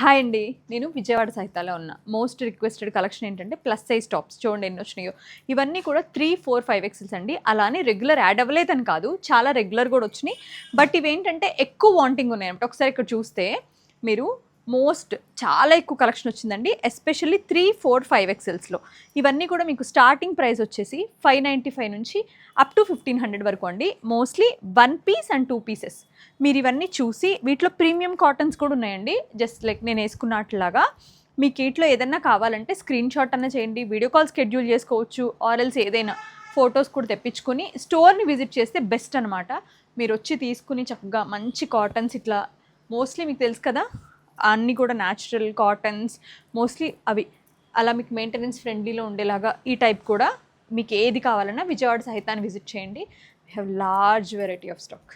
Hi అండి. నేను విజయవాడ సహితాలో ఉన్నా. మోస్ట్ రిక్వెస్టెడ్ కలెక్షన్ ఏంటంటే ప్లస్ సైజ్ టాప్స్. చూడండి ఎన్ని వచ్చినాయో. ఇవన్నీ కూడా 3, 4, 5 ఎక్సెల్స్ అండి. అలానే రెగ్యులర్ యాడ్ అవ్వలేదని కాదు, చాలా రెగ్యులర్ కూడా వచ్చినాయి. బట్ ఇవేంటంటే ఎక్కువ వాంటింగ్ ఉన్నాయన్నమాట. ఒకసారి ఇక్కడ చూస్తే మీరు చాలా ఎక్కువ కలెక్షన్ వచ్చిందండి. ఎస్పెషల్లీ 3, 4, 5 ఎక్సెల్స్లో. ఇవన్నీ కూడా మీకు స్టార్టింగ్ ప్రైస్ వచ్చేసి 595 నుంచి అప్ టు 1500 వరకు అండి. Mostly 1 piece and 2 pieces. మీరు ఇవన్నీ చూసి వీటిలో ప్రీమియం కాటన్స్ కూడా ఉన్నాయండి. జస్ట్ లైక్ నేను వేసుకున్నట్లాగా మీకు వీటిలో ఏదైనా కావాలంటే స్క్రీన్ షాట్ అన్న చేయండి, వీడియో కాల్ షెడ్యూల్ చేసుకోవచ్చు, ఆర్ఎల్స్ ఏదైనా ఫొటోస్ కూడా తెప్పించుకొని స్టోర్ని విజిట్ చేస్తే బెస్ట్ అనమాట. మీరు వచ్చి తీసుకుని చక్కగా మంచి కాటన్స్ ఇట్లా మోస్ట్లీ మీకు తెలుసు కదా, అన్నీ కూడా న్యాచురల్ కాటన్స్ మోస్ట్లీ అవి అలా మీకు మెయింటెనెన్స్ ఫ్రెండ్లీలో ఉండేలాగా ఈ టైప్ కూడా మీకు ఏది కావాలన్నా విజయవాడ సహితాన్ని విజిట్ చేయండి. We have large variety of stock.